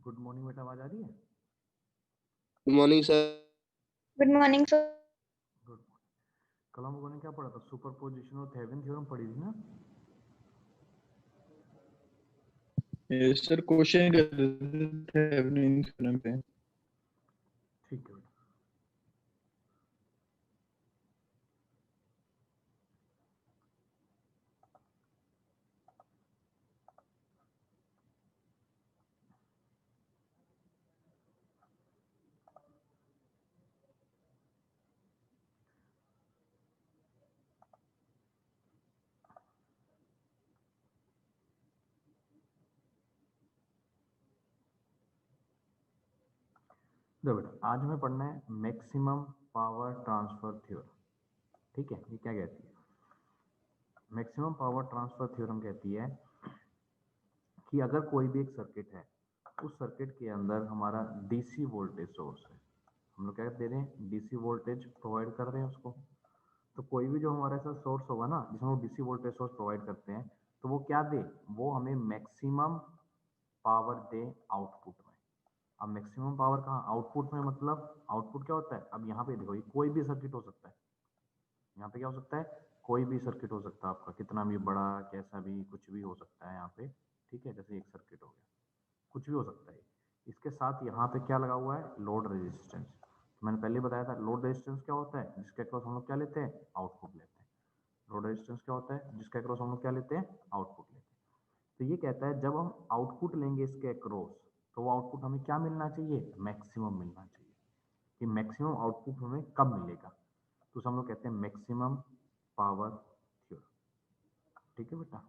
Good morning बेटा, आवाज आ रही है? Good morning sir. Good morning sir. Good morning. कल हम लोगों ने क्या पढ़ा था? सुपरपोजिशन और थेवेनिन थ्योरम पढ़ी थी ना? सर क्वेश्चन कर रहे थे थेवेनिन थ्योरम पे। ठीक है बेटा। देखो बेटा, आज हमें पढ़ना है मैक्सिमम पावर ट्रांसफर थ्योरम। ठीक है, ये क्या कहती है? मैक्सिमम पावर ट्रांसफर थ्योरम कहती है कि अगर कोई भी एक सर्किट है, उस सर्किट के अंदर हमारा डीसी वोल्टेज सोर्स है, हम लोग क्या दे रहे हैं? डीसी वोल्टेज प्रोवाइड कर रहे हैं उसको। तो कोई भी जो हमारा ऐसा सोर्स होगा ना, जिसमें वो डीसी वोल्टेज सोर्स प्रोवाइड करते हैं, तो वो क्या दे? वो हमें मैक्सिमम पावर दे आउटपुट में। अब मैक्सिमम पावर कहाँ? आउटपुट में। मतलब आउटपुट क्या होता है? अब यहाँ पे देखो, ये कोई भी सर्किट हो सकता है। यहाँ पे क्या हो सकता है? कोई भी सर्किट हो सकता है आपका, कितना भी बड़ा, कैसा भी, कुछ भी हो सकता है यहाँ पे। ठीक है, जैसे एक सर्किट हो गया, कुछ भी हो सकता है। इसके साथ यहाँ पे क्या लगा हुआ है? Load resistance. तो मैंने पहले बताया था लोड रेजिस्टेंस क्या होता है? जिसके अक्रॉस हम लोग क्या लेते हैं? आउटपुट लेते हैं। लोड रेजिस्टेंस क्या होता है? जिसके अक्रॉस हम लोग क्या लेते हैं? आउटपुट लेते हैं। तो ये कहता है जब हम आउटपुट लेंगे इसके अक्रॉस, तो वो आउटपुट हमें क्या मिलना चाहिए? मैक्सिमम मिलना चाहिए। कि मैक्सिमम आउटपुट हमें कब मिलेगा? तो हम लोग कहते हैं मैक्सिमम पावर थ्योरम। ठीक है बेटा?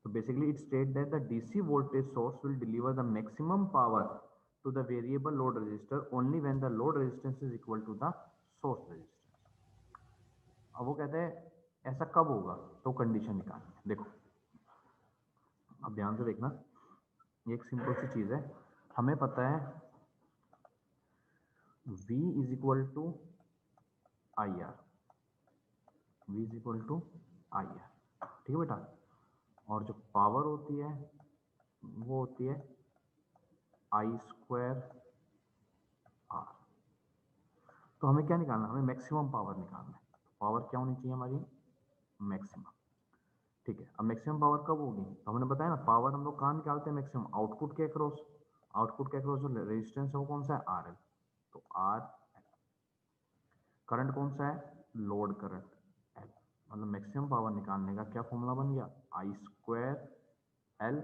So basically it states that the DC voltage source will deliver the maximum power to the variable load resistor only when the load resistance is equal to the source resistance. अब वो कहते हैं ऐसा कब होगा? तो कंडीशन निकालनी है। देखो, अब ध्यान से देखना, ये एक सिंपल सी चीज है। हमें पता है V is equal to I R. V is equal to I R. ठीक है बेटा? और जो पावर होती है वो होती है आई स्क्वायर आर। तो हमें क्या निकालना है? हमें मैक्सिमम पावर निकालना है। पावर क्या होनी चाहिए हमारी? मैक्सिमम। ठीक है, अब मैक्सिमम पावर कब होगी? तो हमने बताया ना, पावर हम लोग कहाँ निकालते हैं? मैक्सिमम आउटपुट के अक्रॉस। आउटपुट के अक्रॉस जो रेजिस्टेंस है वो कौन सा है? R L. तो आर एल। करंट कौन सा है? Load current L. मतलब मैक्सिमम पावर निकालने का क्या फॉर्मूला बन गया? I square L,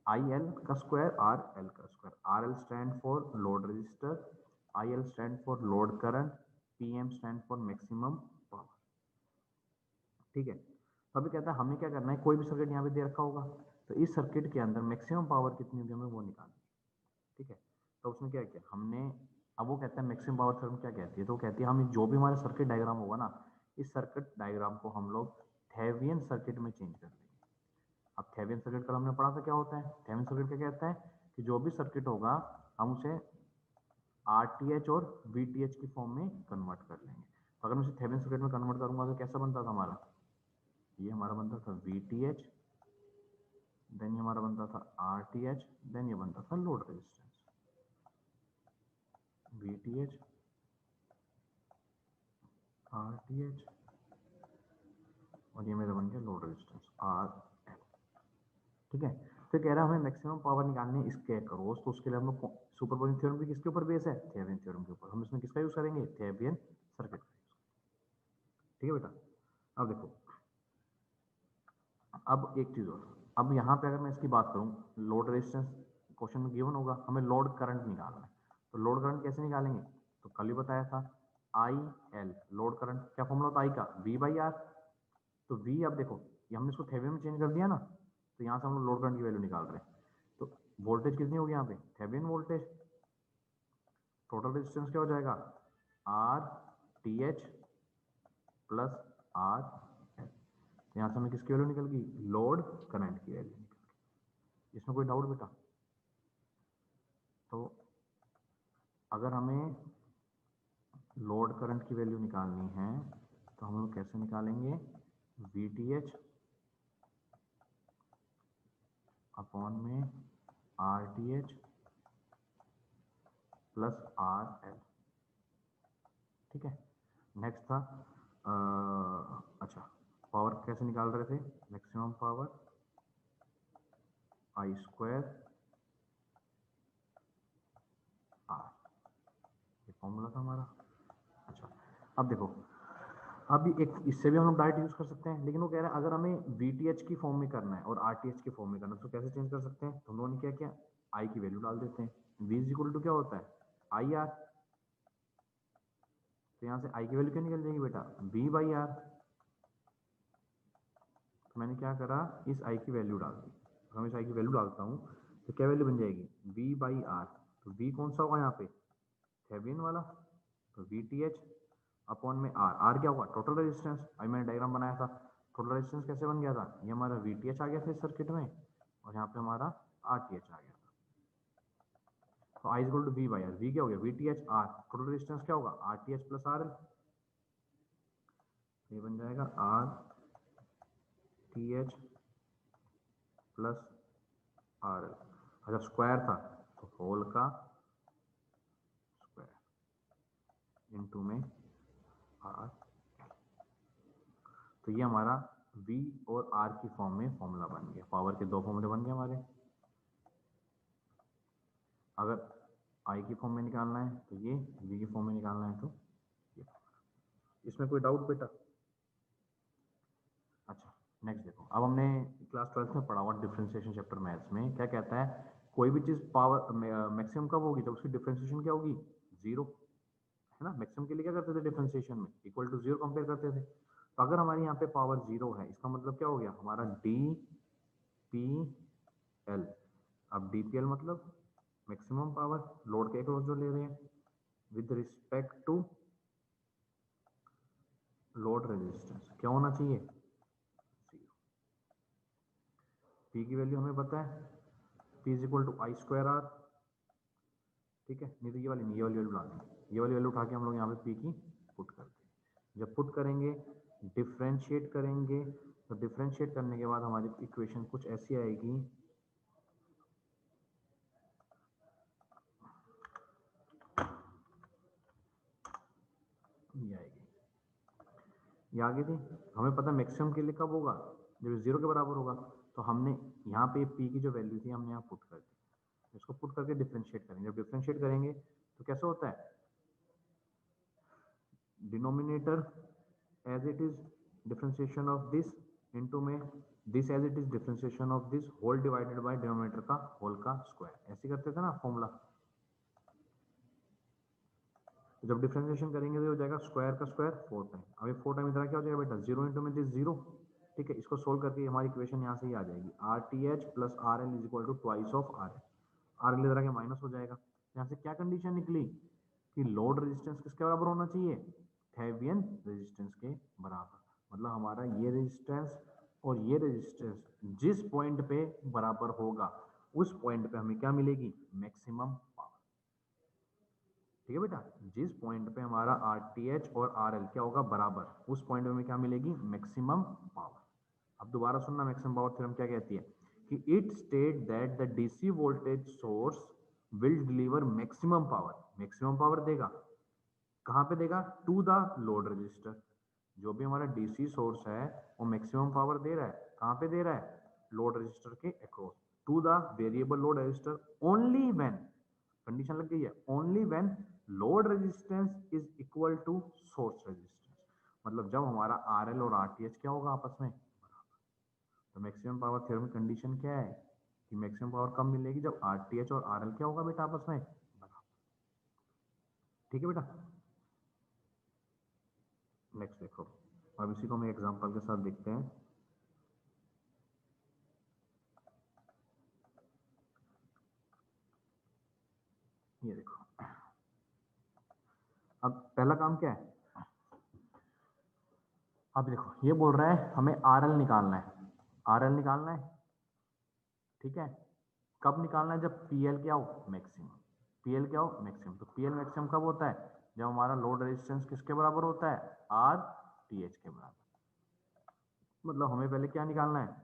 I L का स्क्वायर, आर एल का square. R L stand for load resistor, I L stand for load current, P M stand for maximum power. ठीक है? तो अभी कहता है हमें क्या करना है? कोई भी सर्किट यहाँ पे दे रखा होगा, तो इस सर्किट के अंदर मैक्सिमम पावर कितनी होगी हमें वो निकालनी है। ठीक है? तो उसने क्या किया हमने, अब वो कहता है मैक्सिमम पावर थ्योरम क्या कहती है? तो कहती है हम जो भी हमारा सर्किट डायग्राम होगा ना, इस सर्किट डायग्राम को हम लोग थेवियन सर्किट में चेंज कर देंगे। अब थेवियन सर्किट कल हमने पढ़ा था क्या होता है? थेवियन सर्किट क्या कहता है कि जो भी सर्किट होगा हम उसे आरटीएच और वीटीएच की फॉर्म में कन्वर्ट कर लेंगे। तो अगर मैं उसे थेवियन सर्किट में कन्वर्ट करूंगा तो कैसा बनता था हमारा? ये हमारा बनता था वीटीएच, देन ये हमारा बनता था आरटीएच, देन ये बनता था लोड रेजिस्टेंस। वीटीएच, RTH और ये मेरा बन गया लोड रेजिस्टेंस RL। ठीक है, फिर कह रहा है हमें मैक्सिमम पावर निकालनी है इसके अक्रॉस, तो उसके लिए हम लोग सुपरपोजिशन थ्योरम की किसके ऊपर बेस है, थेवेनिन थ्योरम के ऊपर। हम इसमें किसका यूज करेंगे, थेवेनिन सर्किट का। ठीक है बेटा, अब देखो, अब एक चीज और, अब यहाँ पे अगर मैं इसकी बात करूँ, लोड रेजिस्टेंस क्वेश्चन में गिवन होगा, हमें लोड करंट निकालना है। तो लोड करंट कैसे निकालेंगे, तो कल ही बताया था, IL लोड करंट, क्या फॉर्मूला होता है आई का, V/R। तो V, अब देखो ये हमने इसको थेवेनिन में चेंज कर दिया ना, तो यहाँ से हम लोग लोड करंट की वैल्यू निकाल रहे हैं। तो वोल्टेज कितनी होगी यहाँ पे, थेवेनिन वोल्टेज, टोटल रेजिस्टेंस क्या हो जाएगा, RTH प्लस RL। यहाँ से हमें किसकी वैल्यू निकल गई, लोड करंट की वैल्यू निकल गई। इसमें कोई डाउट बेटा? तो अगर हमें लोड करंट की वैल्यू निकालनी है तो हम लोग कैसे निकालेंगे, VTH अपॉन में RTH प्लस RL। ठीक है, नेक्स्ट था अच्छा, पावर कैसे निकाल रहे थे, मैक्सिमम पावर I² R, ये फॉर्मूला था हमारा। अच्छा, अब देखो, अब एक इससे भी हम लोग डायरेक्ट यूज कर सकते हैं, लेकिन वो कह रहा है अगर हमें VTH की फॉर्म में करना है और RTH की फॉर्म में करना है तो कैसे चेंज कर सकते हैं, तो हम लोगों ने क्या किया, I की वैल्यू डाल देते हैं। V इज इक्वल टू क्या होता है, IR। तो यहाँ से I की वैल्यू क्या निकल जाएगी बेटा, V/R। तो मैंने क्या करा, इस I की वैल्यू डाल दी। अगर मैं इस I की वैल्यू डालता हूँ तो क्या वैल्यू बन जाएगी, V/R। तो V कौन सा होगा यहाँ पे, थेवेनिन वाला, तो VTH अपॉन में R क्या होगा, टोटल रेजिस्टेंस। अभी मैंने डायग्राम बनाया था, टोटल रेजिस्टेंस कैसे बन गया था, ये हमारा VTH आ गया था इस सर्किट में, और यहाँ पे हमारा RTH आ गया था। तो I equal to V/R, V क्या हो गया, VTH R, टोटल रेजिस्टेंस क्या होगा, RTH प्लस RL। ये बन जाएगा RTH प्लस RL। अच्छा, स्क्वायर था तो होल का स्क्वायर इनटू में R। तो ये हमारा V और R की फॉर्म में फॉर्मूला बन गया, पावर के दो फॉर्मूले बन गए हमारे। अगर I की फॉर्म में निकालना है तो ये, V की फॉर्म में निकालना है तो ये। इसमें कोई डाउट बेटा? अच्छा, नेक्स्ट देखो, अब हमने क्लास 12th में पढ़ा हुआ डिफरेंशिएशन चैप्टर मैथ्स में क्या कहता है, कोई भी चीज़ पावर मैक्सिमम कब होगी, जब उसकी डिफरेंशिएशन क्या होगी, जीरो, है ना। मैक्सिमम के लिए क्या करते थे, डिफरेंशिएशन में इक्वल टू जीरो कंपेयर करते थे। तो अगर हमारे यहाँ पे पावर जीरो है, इसका मतलब क्या हो गया, हमारा DPL। अब DPL मतलब मैक्सिमम पावर, लोड के अक्रॉस जो ले रहे हैं, with respect to load resistance क्या होना चाहिए, जीरो। P की वैल्यू हमें पता है, P is equal to I²R। ठीक है, नहीं तो ये वाली नहीं, ये वाली वैल्यू ला देंगे, ये वाली वैल्यू उठा के हम लोग यहाँ पे P की पुट करते हैं। जब पुट करेंगे, डिफ्रेंशिएट करेंगे, तो डिफ्रेंशिएट करने के बाद हमारी इक्वेशन कुछ ऐसी आएगी, ये आएगी, ये आगे थी। हमें पता मैक्सिमम के लिए कब होगा, जब जीरो के बराबर होगा। तो हमने यहाँ पे P की जो वैल्यू थी हमने यहाँ पुट कर दी, इसको पुट करके डिफ्रेंशिएट करेंगे। जब डिफ्रेंशिएट करेंगे तो कैसे होता है, denominator as it is differentiation of this into में this as it is differentiation of this whole divided by denominator का होल का स्क्वायर, ऐसे करते थे ना फॉर्मूला। जब डिफरेंशिएशन करेंगे तो हो जाएगा स्क्वायर का स्क्वायर 4 टाइम। अभी 4 टाइम इतना क्या हो जाएगा बेटा, जीरो इंटू में दिस जीरो। ठीक है, इसको सोल्व करके हमारी इक्वेशन यहाँ से ही आ जाएगी, RTH plus RL is equal to twice of RL। RL इधर आके माइनस हो जाएगा। यहाँ से क्या कंडीशन निकली कि लोड रेजिस्टेंस किसके बराबर होना चाहिए, थेवेनिन रेजिस्टेंस के बराबर। मतलब हमारा ये रेजिस्टेंस और ये रेजिस्टेंस जिस पॉइंट पे बराबर होगा उस पॉइंट पे हमें क्या मिलेगी, मैक्सिमम पावर। ठीक है बेटा, जिस पॉइंट पे हमारा RTH और RL क्या होगा बराबर, उस पॉइंट पे हमें क्या मिलेगी, मैक्सिमम पावर। अब दोबारा सुनना, मैक्सिमम पावर थ्योरम क्या कहती है कि it state that the DC voltage source will deliver maximum power, maximum power देगा कहाँ पे देगा? To the load resistor. जो भी हमारा डीसी सोर्स है वो मैक्सिमम पावर दे रहा है, कहाँ पे दे रहा है? लोड रजिस्टर के across, to the variable load resistor only when, condition लग गई है, only when load resistance is equal to source resistance. मतलब जब हमारा आरएल और आरटीएच क्या होगा आपस में? तो मैक्सिमम पावर थ्योरम कंडीशन क्या है कि मैक्सिमम पावर कब मिलेगी? जब आरटीएच और आरएल क्या होगा बेटा आपस में? ठीक है बेटा। नेक्स्ट देखो, अब इसी को हम एग्जांपल के साथ देखते हैं। ये देखो, अब पहला काम क्या है? अब देखो ये बोल रहा है हमें आरएल निकालना है, आरएल निकालना है, ठीक है। कब निकालना है? जब पीएल क्या हो? मैक्सिमम। पीएल क्या हो? मैक्सिमम। तो पीएल मैक्सिमम कब होता है? जब हमारा लोड रेजिस्टेंस किसके बराबर होता है? आर टी एच के बराबर। मतलब हमें पहले क्या निकालना है?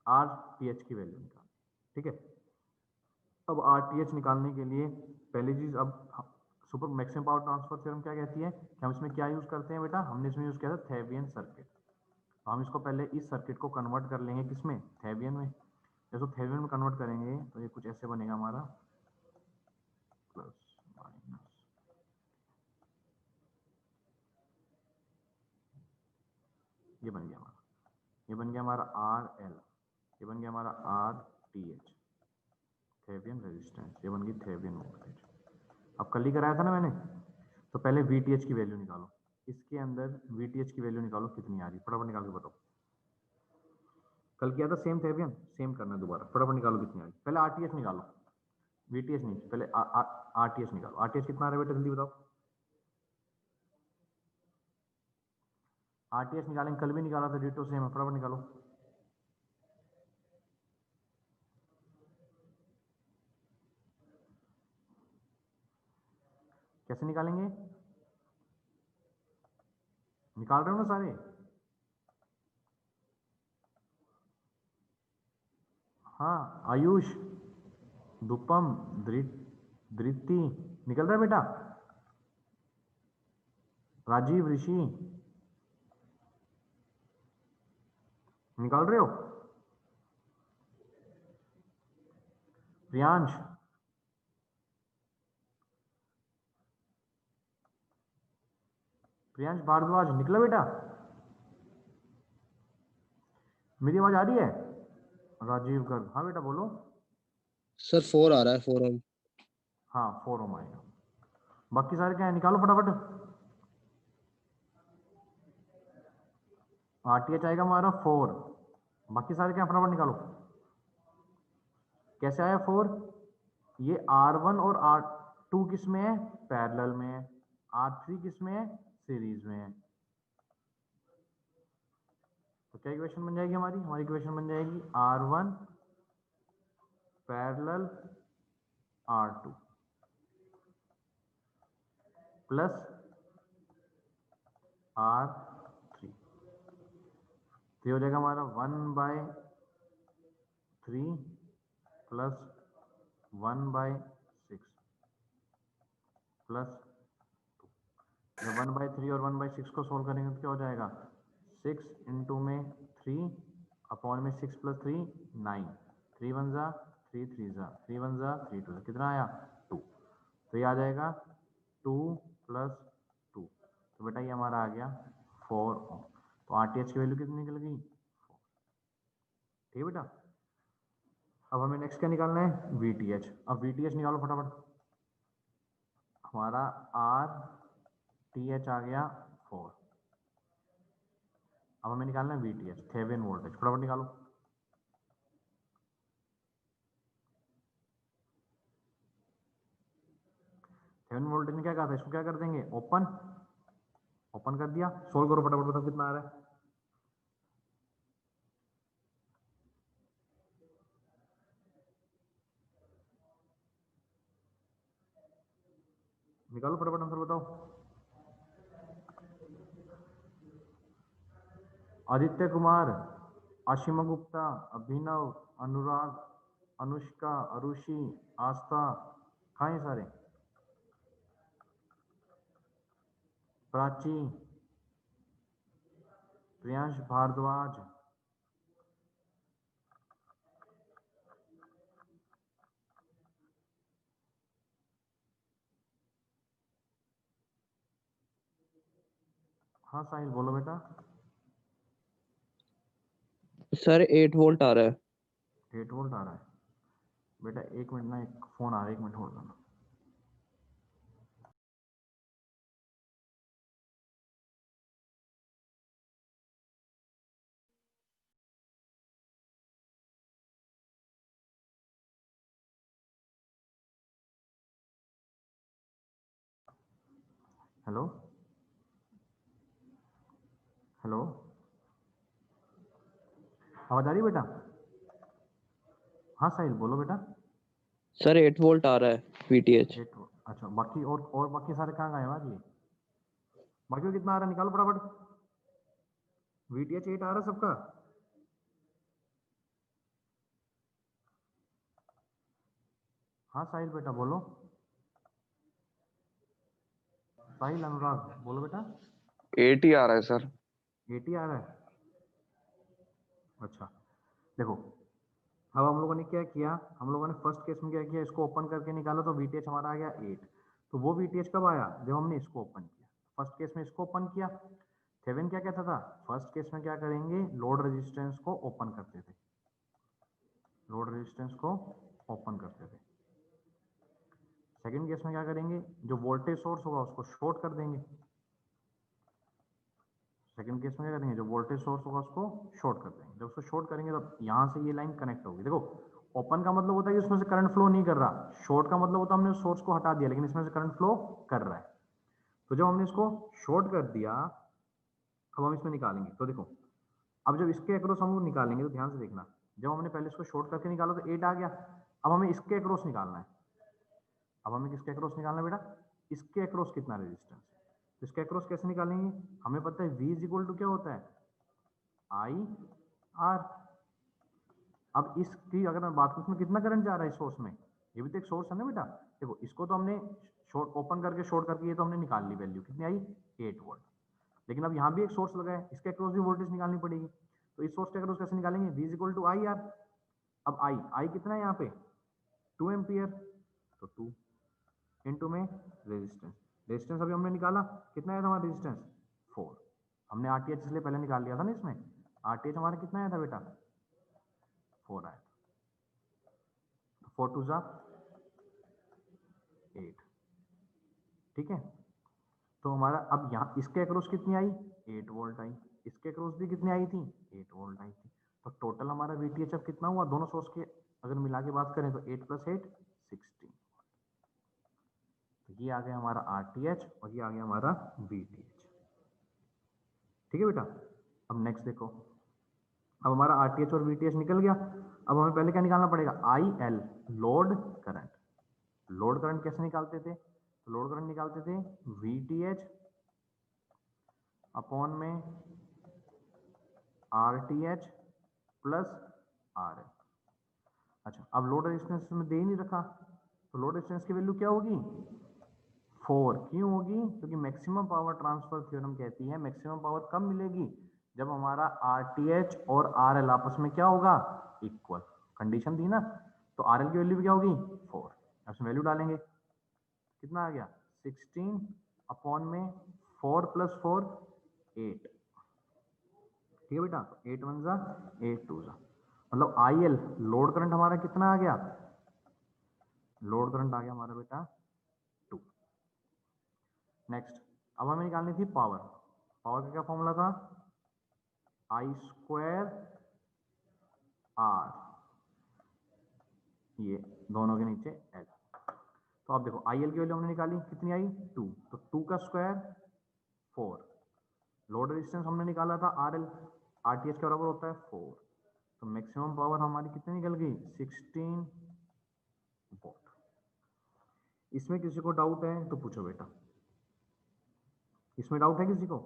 आर टी एच की वैल्यू निकालनी, ठीक है। अब आर टी एच निकालने के लिए पहली चीज, अब super maximum power transfer theorem क्या कहती है कि हम इसमें क्या यूज करते हैं बेटा? हमने इसमें यूज किया था थेवियन सर्किट। तो हम इसको पहले इस सर्किट को कन्वर्ट कर लेंगे किसमें? थेवियन में। जैसे थेवियन में कन्वर्ट करेंगे तो ये कुछ ऐसे बनेगा हमारा, प्लस माइनस, ये बन गया हमारा, ये बन गया हमारा आर एल, ये बन गया हमारा आर टी एच, थेवियन रेजिस्टेंस, ये बन गई थेवियन वोल्टेज। अब कल ही कराया था ना मैंने, तो पहले वी टी एच की वैल्यू निकालो। इसके अंदर वी टी एच की वैल्यू निकालो कितनी आ रही, फटाफट निकाल के बताओ। कल किया था सेम थेवियन, सेम करना है दोबारा, फटाफट निकालो कितनी आ रही। पहले आर टी एच निकालो, वी टी एच नहीं, पहले आर टी एच निकालो। आर टी एच कितना आ रहा है बेटा, जल्दी बताओ। आर टी एच निकालेंगे, कल भी निकाला था, डिटो सेम है, फटाफट निकालो। कैसे निकालेंगे? निकाल रहे हो ना सारे? हाँ आयुष, दुपम, धृति, निकल रहा है बेटा? राजीव, ऋषि, निकाल रहे हो? प्रियांश, प्रियांश भारद्वाज, निकला बेटा? मेरी आवाज आ रही है? राजीव गर्ग, हाँ बेटा बोलो। सर 4 आ रहा है, 4 ओम। हाँ 4 ओम आएगा। बाकी सारे क्या है, निकालो फटाफट। आरटीएच आएगा हमारा 4, बाकी सारे क्या, फटाफट निकालो। कैसे आया 4? ये R1 और R2 किस में है? पैरेलल में है। R3 किस में है? सीरीज में है। तो क्या इक्वेशन बन जाएगी हमारी? हमारी इक्वेशन बन जाएगी R1 parallel R2 plus R3। तो ये हो जाएगा हमारा 1/3 प्लस 1/6 प्लस 2। जब 1/3 और 1/6 को सोल्व करेंगे तो क्या हो जाएगा? 6 इंटू में 3 अपॉन में 6 प्लस 3 9, 3 1 जा 3 3 जा 3 1 जा 3 2 जा, कितना आया? 2। तो ये आ जाएगा 2 प्लस 2, तो बेटा ये हमारा आ गया 4 ओम। तो आरटीएच की वैल्यू कितनी निकल गई? 4। ठीक है बेटा। अब हमें नेक्स्ट क्या निकालना है? वीटीएच। अब वीटीएच निकालो फटाफट। हमारा आर टी एच आ गया 4। अब हमें निकालना है वीटीएच, थेवेनिन वोल्टेज, फटाफट निकालो। थेवेनिन वोल्टेज ने क्या कहा था? इसको क्या कर देंगे? ओपन, ओपन कर दिया। सोल्व करो फटाफट, बताओ कितना आ रहा है। निकालो फटाफट आंसर बताओ। आदित्य कुमार, आशिमा गुप्ता, अभिनव, अनुराग, अनुष्का, अरुषि, आस्था, कहाँ हैं सारे? प्राची, प्रियांश भारद्वाज, हाँ साहिल बोलो बेटा। सर 8 वोल्ट आ रहा है। 8 वोल्ट आ रहा है बेटा, एक मिनट ना, एक फोन आ रहा है, एक मिनट होल्ड करना। हेलो हेलो, आवाज आ रही है बेटा? हाँ साहिल बोलो बेटा। सर 8 वोल्ट आ रहा है VTH। 8, अच्छा बाकी और बाकी सारे कहाँ गए आज ये? बाकी कितना आ रहा है निकालो फटाफट। VTH 8 आ रहा है सबका? हाँ साहिल बेटा बोलो। साहिल अनुराग बोलो बेटा। 8 ही आ रहा है सर। 80 आ रहा है, अच्छा देखो, अब हम लोगों ने क्या किया, हम लोगों ने फर्स्ट केस में क्या किया, इसको ओपन करके निकाला तो VTH हमारा आ गया 8। तो वो VTH कब आया, जब हमने इसको ओपन किया। फर्स्ट केस में इसको ओपन किया। थेवेनिन क्या कहता था, फर्स्ट केस में क्या करेंगे, लोड रेजिस्टेंस को ओपन करते थे, लोड रेजिस्टेंस को ओपन करते थे। सेकंड केस में क्या करेंगे, जो वोल्टेज सोर्स होगा उसको शॉर्ट कर देंगे। सेकंड केस में क्या करेंगे, जो वोल्टेज सोर्स होगा उसको शॉर्ट कर देंगे। जब उसको शॉर्ट करेंगे तो यहाँ से ये लाइन कनेक्ट होगी। देखो ओपन का मतलब होता है कि उसमें से करंट फ्लो नहीं कर रहा, शॉर्ट का मतलब होता है हमने सोर्स को हटा दिया लेकिन इसमें से करंट फ्लो कर रहा है। तो जब हमने इसको शॉर्ट कर दिया, अब हम इसमें निकालेंगे। तो देखो अब जब इसके अक्रॉस हम निकालेंगे तो ध्यान से देखना, जब हमने पहले इसको शॉर्ट करके निकाला तो 8 आ गया। अब हमें इसके अक्रॉस निकालना है। अब हमें किसके अक्रॉस निकालना है बेटा, इसके अक्रॉस कितना रेजिस्टेंस है। तो इसके अक्रॉस कैसे निकालेंगे, हमें पता है V इज इक्वल टू क्या होता है, I R। अब इसकी अगर मैं बात करूं इसमें कितना करंट जा रहा है इस सोर्स में, ये भी तो एक सोर्स है ना बेटा। देखो इसको तो हमने शॉर्ट ओपन करके शॉर्ट करके ये तो हमने निकाल ली, वैल्यू कितनी आई 8 वोल्ट। लेकिन अब यहाँ भी एक सोर्स लगा है, इसके अक्रॉस भी वोल्टेज निकालनी पड़ेगी। तो इस सोर्स के अक्रॉस कैसे निकालेंगे, V is equal to IR। अब I कितना है यहाँ पे 2 एम्पियर, तो 2 इनटू में रेजिस्टेंस, रेजिस्टेंस अभी हमने निकाला कितना आया था हमारा रेजिस्टेंस 4। हमने RTH इसलिए पहले निकाल लिया था ना, इसमें RTH हमारा कितना आया था बेटा 4 आया। 4 2 जा 8, ठीक है। तो हमारा अब यहाँ इसके अक्रॉस कितनी आई 8 वोल्ट आई, इसके अक्रॉस भी कितनी आई थी 8 वोल्ट आई थी। तो टोटल हमारा VTH अब कितना हुआ, दोनों सोर्स के अगर मिला के बात करें तो 8 + 8 16। तो ये आ गया हमारा RTH और ये आ गया हमारा VTH, ठीक है बेटा। अब नेक्स्ट देखो, अब हमारा RTH और VTH निकल गया। अब हमें पहले क्या निकालना पड़ेगा, IL load current. Load current कैसे निकालते थे, तो लोड करंट निकालते थे VTH अपॉन में RTH प्लस RL। अच्छा अब लोड रेजिस्टेंस में दे ही नहीं रखा, तो लोड रेजिस्टेंस की वैल्यू क्या होगी 4। क्यों होगी, क्योंकि मैक्सिमम पावर ट्रांसफर थ्योरम कहती है मैक्सिमम पावर कब मिलेगी, जब हमारा RTH और RL आपस में क्या होगा इक्वल। कंडीशन थी ना, तो RL की वैल्यू भी क्या होगी 4। अब इसमें वैल्यू डालेंगे कितना आ गया 16 अपॉन में 4 + 4 8, ठीक है बेटा। तो 8 1 जा 8 2 जा, मतलब IL लोड करंट हमारा कितना आ गया, लोड करंट आ गया हमारा बेटा 2। नेक्स्ट अब हमें निकालनी थी पावर। पावर का क्या फॉर्मूला था, I² R, ये दोनों के नीचे L। तो आप देखो IL की वैल्यू हमने निकाली कितनी आई 2, तो 2 का स्क्वायर 4। लोड रेजिस्टेंस हमने निकाला था RL, RTH के बराबर होता है 4। तो मैक्सिमम पावर हमारी कितनी निकल गई 16 वोल्ट। इसमें किसी को डाउट है तो पूछो बेटा, इसमें डाउट है किसी को,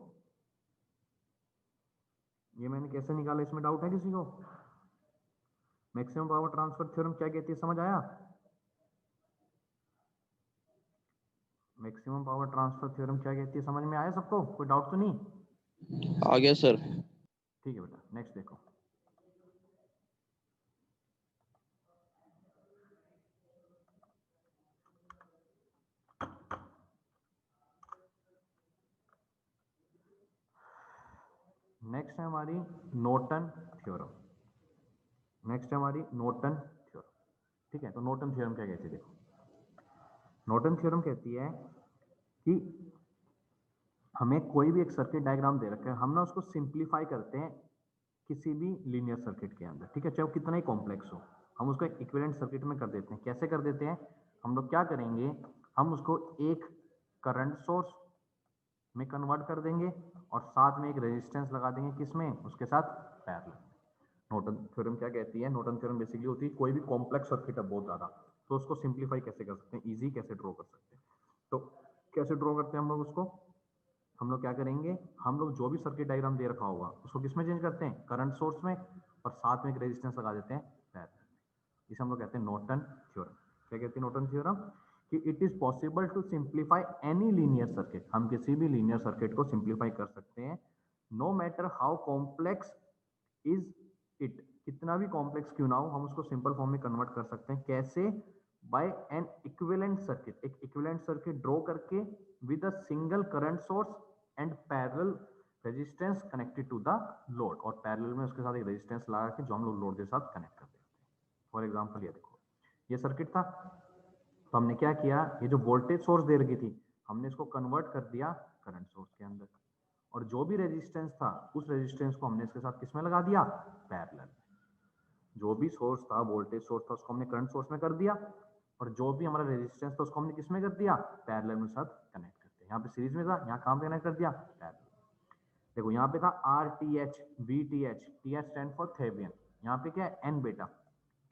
ये मैंने कैसे निकाला इसमें डाउट है किसी को। मैक्सिमम पावर ट्रांसफर थ्योरम क्या कहती है, समझ आया। मैक्सिमम पावर ट्रांसफर थ्योरम क्या कहती है, समझ में आया सबको, कोई डाउट तो नहीं? आ गया सर। ठीक है बेटा, नेक्स्ट देखो। नेक्स्ट है हमारी नॉर्टन थ्योरम। नेक्स्ट है हमारी नॉर्टन थ्योरम। ठीक है, तो नॉर्टन थ्योरम क्या कहती है, देखो नॉर्टन थ्योरम कहती है कि हमें कोई भी एक सर्किट डायग्राम दे रखा है, हम ना उसको सिंप्लीफाई करते हैं किसी भी लीनियर सर्किट के अंदर, ठीक है, चाहे वो कितना ही कॉम्प्लेक्स हो, हम उसको इक्विवेलेंट सर्किट में कर देते हैं। कैसे कर देते हैं, हम लोग क्या करेंगे, हम उसको एक करंट सोर्स में कन्वर्ट कर देंगे और साथ में एक रेजिस्टेंस लगा देंगे, किसमें, उसके साथ पैरेलल। नॉर्टन थ्योरम क्या कहती है, नॉर्टन थ्योरम बेसिकली होती है कोई भी कॉम्प्लेक्स सर्किट है बहुत ज्यादा, तो उसको सिंप्लीफाई कैसे कर सकते हैं, इजी कैसे ड्रॉ कर सकते हैं। तो कैसे ड्रॉ करते हैं हम लोग उसको, हम लोग क्या करेंगे, हम लोग जो भी सर्किट डायग्राम दे रखा होगा उसको किसमें चेंज करते हैं, करंट सोर्स में, और साथ में एक रेजिस्टेंस लगा देते हैं पैरेलल में। इसे हम लोग कहते हैं नॉर्टन थ्योरम। क्या कहती है नॉर्टन थ्योरम, कि it is possible to simplify any linear circuit, हम किसी भी लीनियर सर्किट को सिंप्लीफाई कर सकते हैं, no matter how complex is it, कितना भी कॉम्प्लेक्स क्यों ना हो, हम उसको सिंपल फॉर्म में कन्वर्ट कर सकते हैं। कैसे, बाय एन इक्विवेलेंट सर्किट, एक इक्विवेलेंट सर्किट ड्रॉ करके with a single current source and parallel resistance connected to the load, और पैरेलल में उसके साथ एक रेजिस्टेंस लगा के जो हम लोग लोड के साथ कनेक्ट कर देते हैं। फॉर एग्जांपल ये देखो, ये सर्किट था, तो हमने क्या किया, ये जो वोल्टेज सोर्स दे रखी थी हमने इसको कन्वर्ट कर दिया करंट सोर्स के अंदर, और जो भी रेजिस्टेंस था उस रेजिस्टेंस को हमने इसके साथ किसमें लगा दिया, पैरेलल। जो भी सोर्स था, वोल्टेज सोर्स था, उसको हमने करंट सोर्स में कर दिया, और जो भी हमारा रेजिस्टेंस था उसको हमने किसमें कर दिया, पैरेलल में साथ कनेक्ट करते हैं। यहाँ पे सीरीज में था, यहाँ कहाँ पे कनेक्ट कर दिया, पैरेलल। देखो यहाँ पे था R T H V T H, T H stand for Thevenin, यहाँ पे क्या है एन बेटा,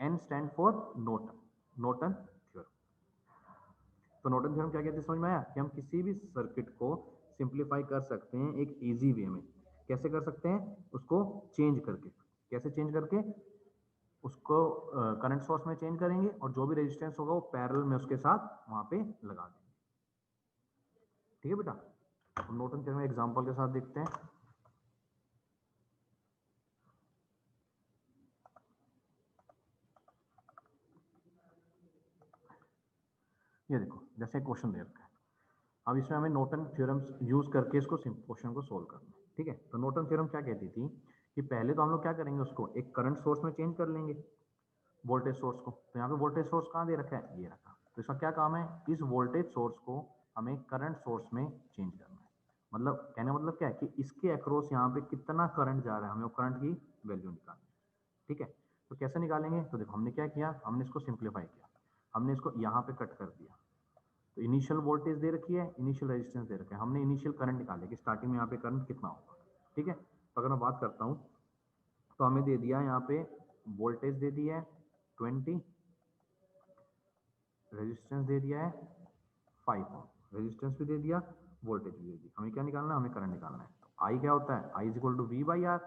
N stand for Norton, Norton theorem. तो नॉर्टन थ्योरम क्या कहते हैं, समझ में आया, कि हम किसी भी सर्किट को सिंप्लीफाई कर सकते हैं एक इजी वे में। कैसे कर सकते हैं, उसको चेंज करके। कैसे चेंज करके, उसको करंट सोर्स में चेंज करेंगे और जो भी रेजिस्टेंस होगा वो पैरेलल में उसके साथ वहां पे लगा देंगे। ठीक है बेटा, हम नॉर्टन थ्योरम एग्जांपल के साथ देखते हैं। ये देखो, जैसे क्वेश्चन दे रखा है, अब इसमें हमें नॉर्टन थ्योरम यूज करके इसको क्वेश्चन को सोल्व करना है। ठीक है, तो नॉर्टन थ्योरम क्या कहती थी कि पहले तो हम लोग क्या करेंगे, उसको एक करंट सोर्स में चेंज कर लेंगे वोल्टेज सोर्स को। तो यहाँ पे वोल्टेज सोर्स कहाँ दे रखा है, ये रखा, तो इसका क्या काम है, इस वोल्टेज सोर्स को हमें करंट सोर्स में चेंज करना है। मतलब कहने का मतलब क्या है कि इसके अक्रॉस यहाँ पे कितना करंट जा रहा है, हमें वो करंट की वैल्यू निकालनी है। ठीक है, तो कैसे निकालेंगे, तो देखो हमने क्या किया, हमने इसको सिंप्लीफाई किया, हमने इसको यहाँ पे कट कर दिया। तो इनिशियल वोल्टेज दे रखी है, इनिशियल रेजिस्टेंस दे रखा है, हमने इनिशियल करंट निकाले कि स्टार्टिंग में यहाँ पे करंट कितना होगा। ठीक है, तो अगर मैं बात करता हूँ तो हमें दे दिया यहाँ पे वोल्टेज दे दिया है 20, रेजिस्टेंस दे दिया है 5 ओम, रेजिस्टेंस भी दे दिया, वोल्टेज भी दे दी, हमें क्या निकालना है, हमें करंट निकालना है। तो आई क्या होता है, I is equal to V by R,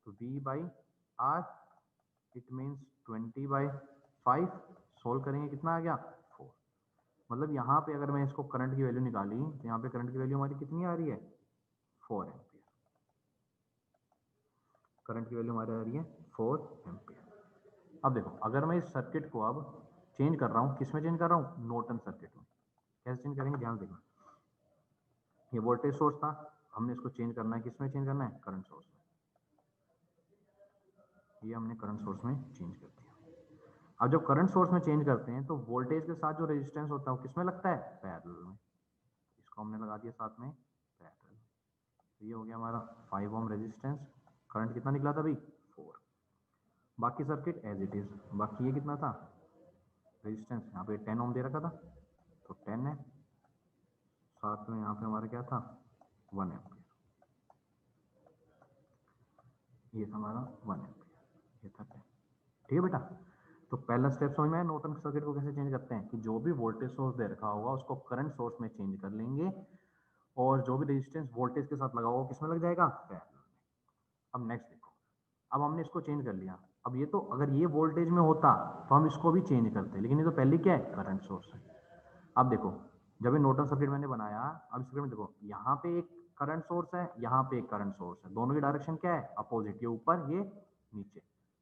तो V by R it means 20/5, solve करेंगे कितना आ गया 4। मतलब यहाँ पे अगर मैं इसको करंट की वैल्यू निकाली तो यहाँ पे करंट की वैल्यू हमारी कितनी आ रही है, 4 एम्पियर। करंट की वैल्यू हमारी आ रही है 4 एम्पियर। अब देखो, अगर मैं इस सर्किट को अब चेंज कर रहा हूँ, किस में चेंज कर रहा हूँ, नॉर्टन सर्किट में। कैसे चेंज करेंगे, ध्यान देखना, ये वोल्टेज सोर्स था, हमने इसको चेंज करना है, किस में चेंज करना है, करंट सोर्स में। ये हमने करंट सोर्स में चेंज कर दिया। अब जब करंट सोर्स में चेंज करते हैं तो वोल्टेज के साथ जो रेजिस्टेंस होता है वो किस में लगता है, पैरेलल में। इसको हमने लगा दिया साथ में पैरेलल। तो ये हो गया हमारा 5 ओम रेजिस्टेंस, करंट कितना निकला था भाई, 4। बाकी सर्किट एज इट इज, बाकी ये कितना था रेजिस्टेंस, यहाँ पे 10 ओम दे रखा था तो 10 है, साथ में यहाँ पे हमारा क्या था 1 एम्पियर, ये था हमारा 1 एम्पियर, ये था 10। ठीक है बेटा, तो पहला स्टेप समझ में आया नॉर्टन सर्किट को कैसे चेंज करते हैं, कि जो भी वोल्टेज सोर्स दे रखा होगा उसको करंट सोर्स में चेंज कर लेंगे, और जो भी रेजिस्टेंस वोल्टेज के साथ लगा होगा किसमें लग जाएगा, पैरेलल में। अब नेक्स्ट देखो, अब हमने इसको चेंज कर लिया, अब ये तो अगर ये वोल्टेज में होता तो हम इसको भी चेंज करते, लेकिन ये तो पहले क्या है, करंट सोर्स है। अब देखो, जब ये नॉर्टन सर्किट मैंने बनाया, अब सर्किट में देखो यहाँ पे एक करंट सोर्स है, यहाँ पे एक करंट सोर्स है, दोनों की डायरेक्शन क्या है? अपोजिट, ये ऊपर ये नीचे।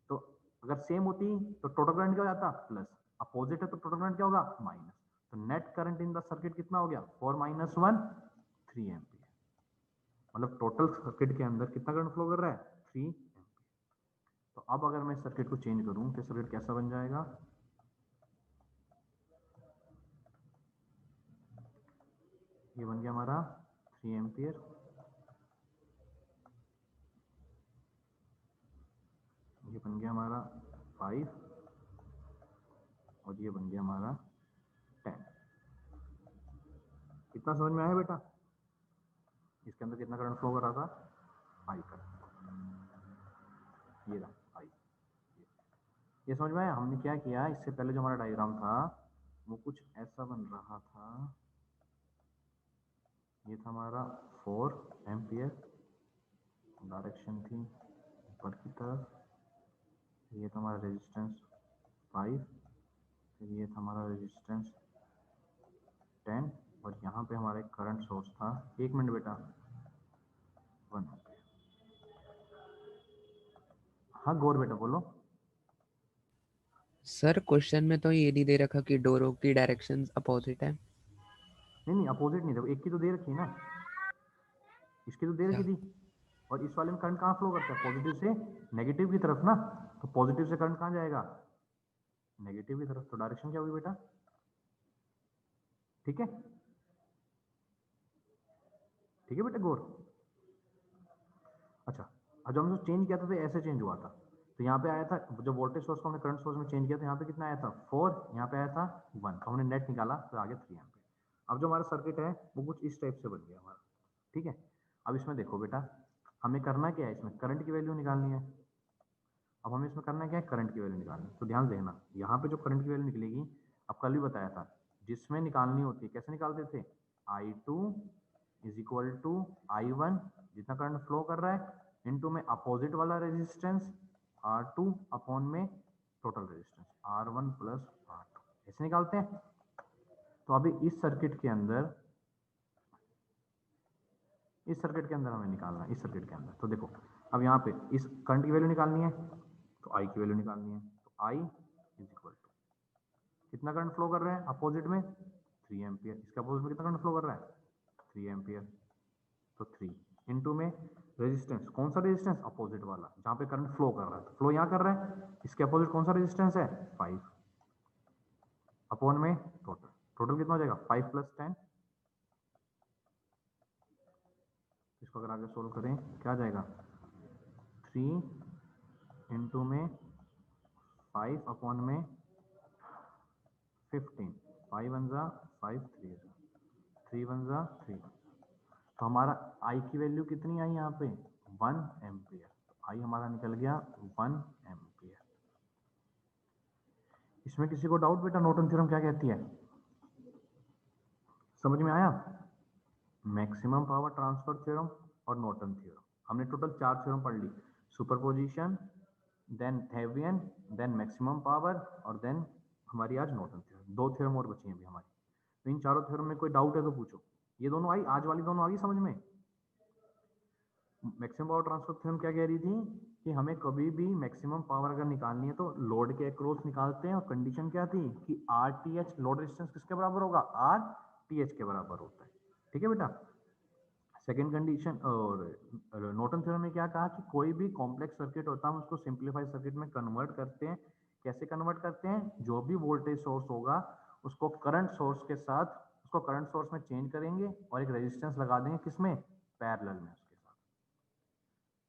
तो अगर सेम होती तो टोटल करंट क्या हो जाता? प्लस। अपोजिट है तो टोटल करंट क्या होगा? माइनस। तो net current in the circuit कितना हो गया? 4 - 1 3 एम्पियर। मतलब टोटल सर्किट के अंदर कितना करंट फ्लो कर रहा है? 3 एम्पियर। तो अब अगर मैं सर्किट को चेंज करूं तो सर्किट कैसा बन जाएगा? ये बन गया हमारा 3 एम्पियर, ये बन गया हमारा 5 और ये बन गया हमारा 10। कितना समझ में आया बेटा? इसके अंदर कितना करंट फ्लो कर रहा था? I current. ये रहा आई। ये समझ में आया? हमने क्या किया, इससे पहले जो हमारा डायग्राम था वो कुछ ऐसा बन रहा था। ये था हमारा 4 एम्पियर, डायरेक्शन थी ऊपर की तरफ। ये था हमारा रेजिस्टेंस 5, फिर ये था हमारा रेजिस्टेंस 10 और यहाँ पे हमारा एक करंट सोर्स था। 1 मिनट बेटा, 1 एम्पियर। हाँ गौर बेटा बोलो। सर क्वेश्चन में तो ये नहीं दे रखा कि डोरों की डायरेक्शन अपोजिट है। नहीं अपोजिट नहीं, देखो एक की तो दे रखी है ना, इसकी तो दे रखी थी। और इस वाले में करंट कहाँ फ्लो करता है? पॉजिटिव से नेगेटिव की तरफ ना। तो पॉजिटिव से करंट कहाँ जाएगा? नेगेटिव की तरफ। तो डायरेक्शन क्या होगी बेटा? ठीक है, ठीक है बेटा गौर। अच्छा, अब जब हमने चेंज किया था तो ऐसे चेंज हुआ था। तो यहाँ पे आया था, जो वोल्टेज सोर्स को हमने करंट सोर्स में चेंज किया था, यहाँ पे कितना आया था? 4, यहाँ पे आया था 1। तो हमने नेट निकाला तो आगे 3 एम्पियर। अब जो हमारा सर्किट है वो कुछ इस टाइप से बन गया हमारा। ठीक है, अब इसमें देखो बेटा, हमें करना क्या है? इसमें करंट की वैल्यू निकालनी है। अब हमें इसमें करना क्या है? करंट की वैल्यू निकालनी। तो ध्यान से देखना, यहाँ पे जो करंट की वैल्यू निकलेगी, अब कल भी बताया था, जिसमें निकालनी होती है कैसे निकालते थे? I2 is equal to I1, जितना करंट फ्लो कर रहा है, इनटू में अपोजिट वाला रेजिस्टेंस R2 अपॉन में total resistance R1 plus R2, ऐसे निकालते हैं। तो अभी इस सर्किट के अंदर हमें निकालना है, इस सर्किट के अंदर। तो देखो अब यहाँ पे इस करंट की वैल्यू निकालनी है तो I की वैल्यू निकालनी है। तो I इज इक्वल टू कितना करंट फ्लो कर रहा है अपोजिट में? 3 एम्पियर। इसके अपोजिट में कितना करंट फ्लो कर रहा है? 3 एम्पियर। तो 3 इनटू में रेजिस्टेंस, कौन सा रेजिस्टेंस? अपोजिट वाला, जहाँ पे करंट फ्लो कर रहा है। तो फ्लो यहाँ कर रहा है, इसके अपोजिट कौन सा रेजिस्टेंस है? 5 अपॉन में टोटल। टोटल कितना हो जाएगा? 5 + 10। इसको अगर आगे सोल्व करें क्या आ जाएगा? 3 इनटू में 5 अपॉन में 15, 5 1 जा 5, 3 जा 3 1 जा 3। तो हमारा आई की वैल्यू कितनी आई यहाँ पे? 1 एम्पियर। तो आई हमारा निकल गया 1 एम्पियर। इसमें किसी को डाउट बेटा? नॉर्टन थ्योरम क्या कहती है? समझ में आया? मैक्सिमम पावर ट्रांसफर थ्योरम और नॉर्टन थ्योरम। हमने टोटल 4 थ्योरम पढ़ ली, superposition, then Thevenin, then maximum power और देन हमारी आज नॉर्टन थ्योरम। 2 थ्योरम और बची हैं अभी हमारी। तो इन चारों थ्योरम में कोई डाउट है तो पूछो। ये दोनों आई, आज वाली दोनों आ गई समझ में? मैक्सिमम पावर ट्रांसफर थ्योरम क्या कह रही थी कि हमें कभी भी मैक्सिमम पावर अगर निकालनी है तो लोड के अक्रॉस निकालते हैं, और कंडीशन क्या थी कि RTH लोड रेजिस्टेंस किसके बराबर होगा? RTH के बराबर होता है। ठीक है बेटा। सेकेंड कंडीशन, और नॉर्टन थ्योरम में क्या कहा कि कोई भी कॉम्प्लेक्स सर्किट होता है हम उसको सिंप्लीफाइड सर्किट में कन्वर्ट करते हैं। कैसे कन्वर्ट करते हैं? जो भी वोल्टेज सोर्स होगा उसको करंट सोर्स के साथ, उसको करंट सोर्स में चेंज करेंगे और एक रेजिस्टेंस लगा देंगे, किसमें? पैरेलल में उसके साथ।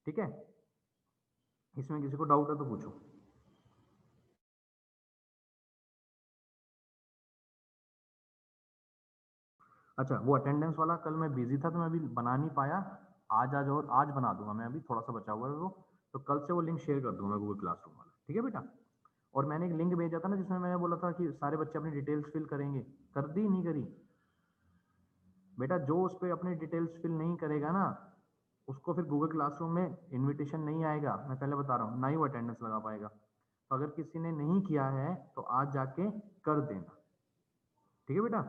ठीक है, इसमें किसी को डाउट है तो पूछो। अच्छा, वो अटेंडेंस वाला कल मैं बिजी था तो मैं अभी बना नहीं पाया। आज और आज बना दूंगा मैं, अभी थोड़ा सा बचा हुआ है वो। तो कल से वो लिंक शेयर कर दूंगा गूगल क्लासरूम वाला। ठीक है बेटा। और मैंने एक लिंक भेजा था ना जिसमें मैंने बोला था कि सारे बच्चे अपनी डिटेल्स फिल करेंगे, कर दी नहीं करी? बेटा जो उस पर अपनी डिटेल्स फिल नहीं करेगा ना, उसको फिर गूगल क्लासरूम में इन्विटेशन नहीं आएगा। मैं पहले बता रहा हूँ, ना ही वो अटेंडेंस लगा पाएगा। तो अगर किसी ने नहीं किया है तो आज जाके कर देना। ठीक है बेटा।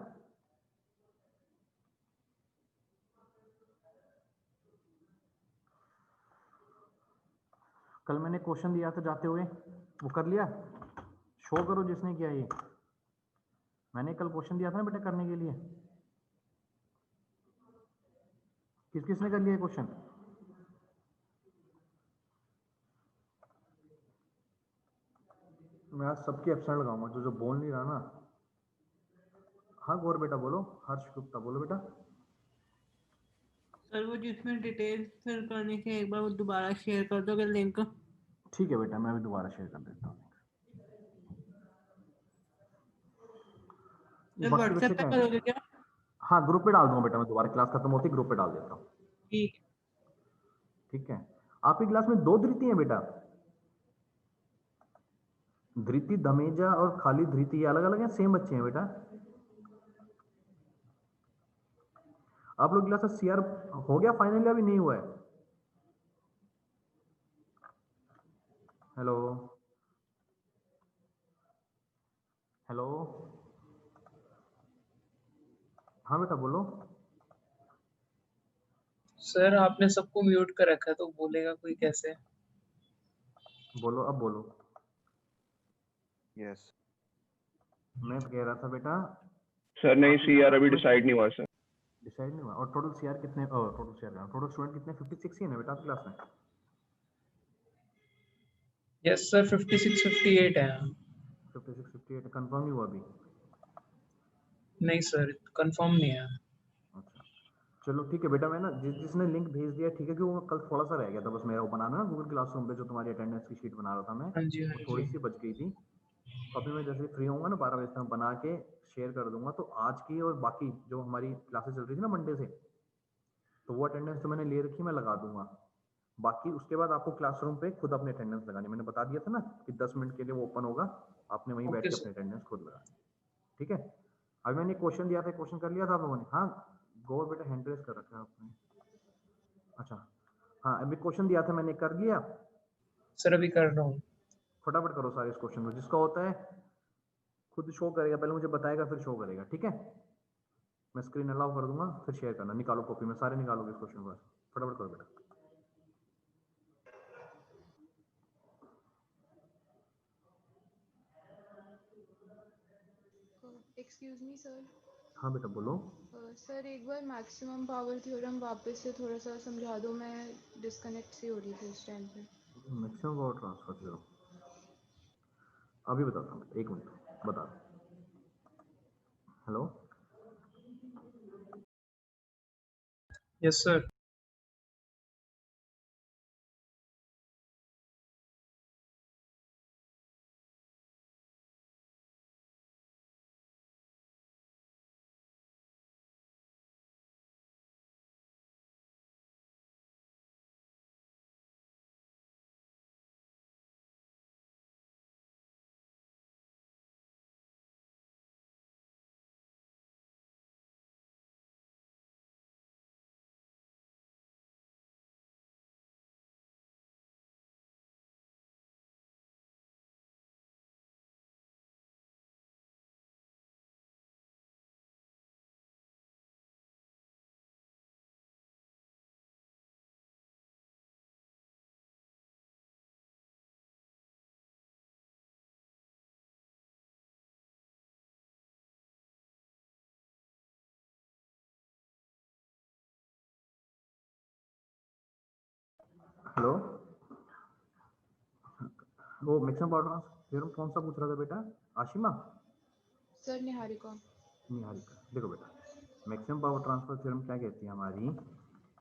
कल मैंने क्वेश्चन दिया था जाते हुए, वो कर लिया? शो करो जिसने किया ये। मैंने कल क्वेश्चन दिया था ना बेटा करने के लिए, किस किसने कर लिया क्वेश्चन? मैं आज सबकी एब्सेंट लगाऊंगा, जो बोल नहीं रहा ना। हाँ गौर बेटा बोलो, हर्ष गुप्ता बोलो बेटा। सर वो जिसमें डिटेल्स फिल करने के एक बार वो दोबारा शेयर कर दोगे लिंक? ठीक है बेटा, मैं भी दोबारा शेयर कर देता हूँ। बाकी बच्चे व्हाट्सएप पे क्या हैं? करोगे क्या? हाँ ग्रुप पे डाल दूंगा बेटा, मैं दोबारा क्लास खत्म होती ग्रुप पे डाल देता हूँ। ठीक। ठीक है। आपकी क्लास में 2 धृति हैं बेटा, धृति दमेजा और खाली धृति, ये अलग अलग हैं, सेम बच्चे हैं बेटा? आप लोग क्लास सीआर हो गया फाइनल या अभी नहीं हुआ है? हेलो हेलो, हाँ बेटा बोलो। सर आपने सबको म्यूट कर रखा है तो बोलेगा कोई कैसे? बोलो अब बोलो। यस मैं कह रहा था बेटा सर नहीं, आपकी सीआर क्लास अभी में डिसाइड नहीं हुआ सर। डिसाइड नहीं हुआ। और टोटल सीआर कितने, टोटल सीआर टोटल स्टूडेंट कितने? 56 ही है ना बेटा आपकी क्लास में? यस सर 56 58 है। 56 58 कंफर्म नहीं हुआ अभी? नहीं सर कंफर्म नहीं है। अच्छा चलो ठीक है बेटा, मैं ना जिसने लिंक भेज दिया ठीक है, कि वो कल थोड़ा सा रह गया था बस मेरा वो बनाना ना गूगल क्लासरूम पे, जो तुम्हारी अटेंडेंस की शीट बना रहा था मैं, हाँ जी हाँ वो जी। थोड़ी सी बच गई थी। तो अभी मैं जैसे फ्री होऊंगा ना 12 बजे तक बना के शेयर कर दूंगा, तो आज की और बाकी जो हमारी क्लासेस चल रही थी ना मंडे से, तो वो अटेंडेंस तो मैंने ले रखी, मैं लगा दूंगा। बाकी उसके बाद आपको क्लासरूम पे खुद अपने अटेंडेंस लगानी, मैंने बता दिया था ना कि 10 मिनट के लिए वो ओपन होगा, आपने वहीं बैठ ओके के सर। अपने अटेंडेंस खुद लगानी। ठीक है। अभी मैंने क्वेश्चन दिया था, क्वेश्चन कर लिया था आप लोगों ने? हाँ गौर बेटा हैंड रेस कर रखा है आपने? अच्छा हाँ, अभी क्वेश्चन दिया था मैंने, कर लिया? सर अभी कर रहा हूँ। फटाफट करो सारे इस क्वेश्चन को, जिसका होता है खुद शो करेगा, पहले मुझे बताएगा फिर शो करेगा। ठीक है, मैं स्क्रीन अलाउ कर दूंगा, फिर शेयर करना। निकालो कॉपी में, सारे निकालोगे इस क्वेश्चन को, फटाफट करो बेटा। Excuse me sir. हाँ बेटा बोलो। सर एक बार मैक्सिमम पावर थ्योरम वापस से थोड़ा सा समझा दो, मैं डिस्कनेक्ट सी हो रही थी उस टाइम पे। मैक्सिमम पावर ट्रांसफर थ्योरम अभी बताता हूँ, एक मिनट बता। Hello yes sir. हेलो, वो मैक्सिमम पावर ट्रांसफर थ्योरम कौन सा पूछ रहा था बेटा? आशिमा? सर निहारिका। निहारिका। देखो बेटा, मैक्सिमम पावर ट्रांसफर थ्योरम क्या कहती है हमारी,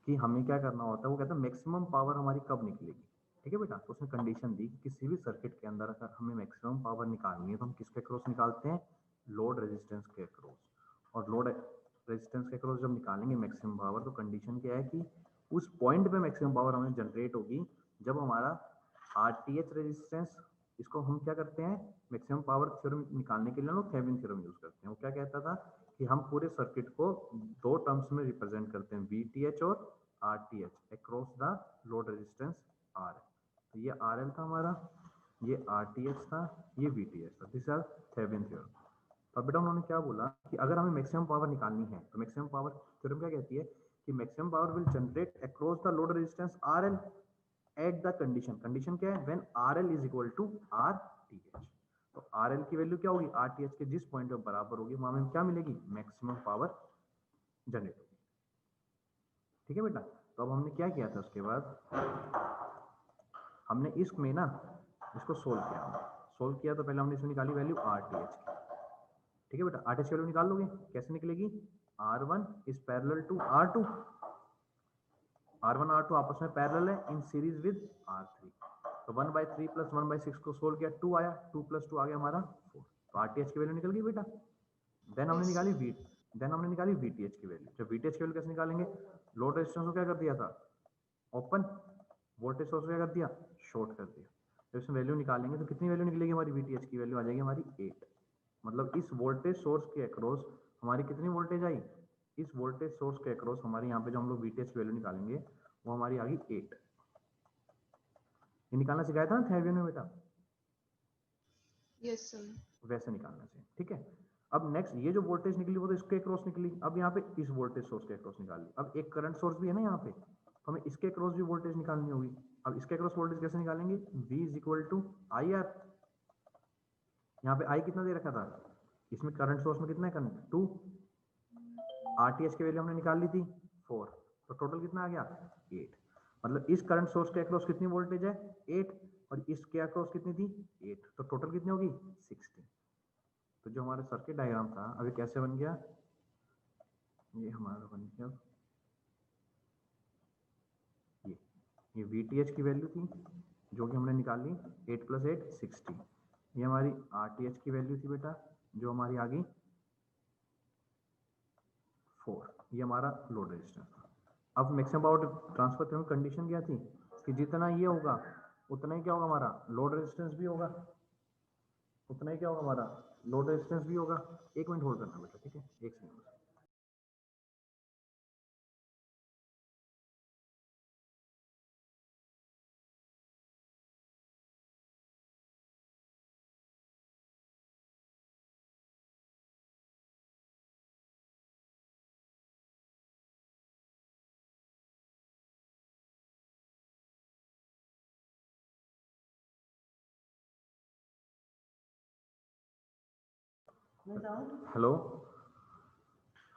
कि हमें क्या करना होता है, वो कहता है मैक्सिमम पावर हमारी कब निकलेगी। ठीक है बेटा, तो उसने कंडीशन दी कि किसी भी सर्किट के अंदर अगर हमें मैक्सिमम पावर निकालनी है तो हम किसके क्रॉस निकालते हैं? लोड रेजिस्टेंस के क्रॉस। और लोड रेजिस्टेंस के क्रॉस जब निकालेंगे मैक्सिमम पावर, तो कंडीशन क्या है कि उस पॉइंट पे मैक्सिमम पावर हमें जनरेट होगी जब हमारा RTH रेजिस्टेंस, इसको हम क्या करते हैं मैक्सिमम पावर थ्योरम निकालने के लिए लोग थेवेनिन थ्योरम यूज करते हैं। वो क्या कहता था कि हम पूरे सर्किट को 2 टर्म्स में रिप्रेजेंट करते हैं, VTH और RTH across the load resistance R। तो ये RL था हमारा, ये RTH था, ये VTH था। This are Thevenin theorem. अब बेटा उन्होंने क्या बोला कि अगर हमें मैक्सिमम पावर निकालनी है तो मैक्सिमम पावर थ्योरम क्या कहती है कि maximum power will generate across the load resistance RL at the condition, condition क्या है, when RL is equal to RTH। तो RL की वैल्यू क्या होगी, RTH के जिस पॉइंट पे बराबर होगी वहां हमें क्या मिलेगी, मैक्सिमम पावर जनरेट होगी। ठीक है बेटा, तो अब हमने क्या किया था, उसके बाद हमने इसमें ना इसको सोल्व किया, सोल्व किया तो पहले हमने इसमें निकाली वैल्यू RTH की। ठीक है बेटा, RTH की वैल्यू निकाल लोगे, कैसे निकलेगी, R1 is parallel to R2, R1 R2 आपस में पैरेलल है इन सीरीज विद R3। तो 1/3 प्लस 1/6 को सोल्व किया, 2 आया, 2 + 2 आ गया हमारा 4। तो RTH की वैल्यू निकल गई बेटा। देन हमने निकाली VTH की वैल्यू। जब VTH की वैल्यू कैसे निकालेंगे, लोड रेजिस्टेंस को क्या कर दिया था, ओपन, वोल्टेज सोर्स को क्या कर दिया, शॉर्ट कर दिया। जब इसमें वैल्यू निकालेंगे तो कितनी वैल्यू निकलेगी हमारी, VTH की वैल्यू आ जाएगी हमारी 8। मतलब इस वोल्टेज सोर्स के अक्रॉस हमारी कितनी वोल्टेज आई, इस वोल्टेज सोर्स के अक्रॉस हमारे यहाँ पे जो हम लोग VTH की वैल्यू निकालेंगे वो हमारी आ गई 8। ये निकालना सिखाया था ना थेवेनिन में बेटा, यस सर। वैसे निकालना चाहिए। ठीक है, अब नेक्स्ट ये जो वोल्टेज निकली वो तो इसके अक्रॉस निकली, अब यहाँ पे इस वोल्टेज सोर्स के अक्रॉस निकाल ली। अब एक करंट सोर्स भी है ना यहाँ पे, तो हमें इसके अक्रॉस भी वोल्टेज निकालनी होगी। अब इसके अक्रॉस वोल्टेज कैसे निकालेंगे, V is equal to IR। यहाँ पे I कितना दे रखा था, इसमें करंट सोर्स में कितना है करंट, 2। RTH की वैल्यू हमने निकाल ली थी 4, तो टोटल कितना आ गया 8। मतलब इस करंट सोर्स के अक्रॉस कितनी वोल्टेज है 8, और इसके अक्रॉस कितनी थी 8, तो टोटल कितनी होगी 16। तो जो हमारा सर्किट डायग्राम था अभी कैसे बन गया, ये हमारा बन गया, ये VTH की वैल्यू थी जो कि हमने निकाली 8 + 8 60। ये हमारी RTH की वैल्यू थी बेटा जो हमारी आ गई 4। ये हमारा लोड रेजिस्टेंस था। अब maximum power transfer theorem condition क्या थी कि जितना ये होगा उतना ही क्या होगा हमारा लोड रेजिस्टेंस भी होगा, उतना ही क्या होगा हमारा लोड रेजिस्टेंस भी होगा। 1 मिनट होल्ड करना बेटा, ठीक है, 1 सेकंड। हेलो,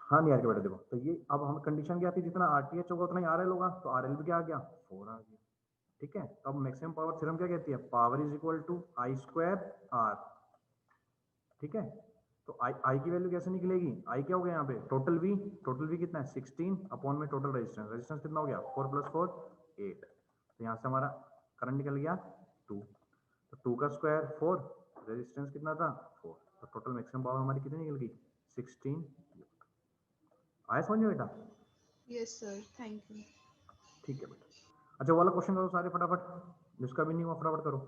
हाँ नहीं यार के बेटा देखो, तो ये अब हम कंडीशन क्या थी, जितना RTH होगा उतना ही RL होगा, तो RL भी क्या आ गया 4 आ गया। ठीक है, तो अब मैक्सिमम पावर थ्योरम क्या कहती है, power is equal to I² R। ठीक है, तो I की वैल्यू कैसे निकलेगी, I क्या हो गया यहाँ पे टोटल V कितना है 16 अपॉन में टोटल रेजिस्टेंस, रेजिस्टेंस कितना हो गया 4 + 4 8। तो यहाँ से हमारा करंट निकल गया 2, तो 2 का स्क्वायर 4, रेजिस्टेंस कितना था 4, तो टोटल मैक्सिमम पावर हमारी कितनी निकल गई 16। आया समझ में बेटा, यस सर, थैंक यू। ठीक है बेटा। अच्छा वो वाला क्वेश्चन करो सारे फटाफट, जिसका भी नहीं हुआ फटाफट करो।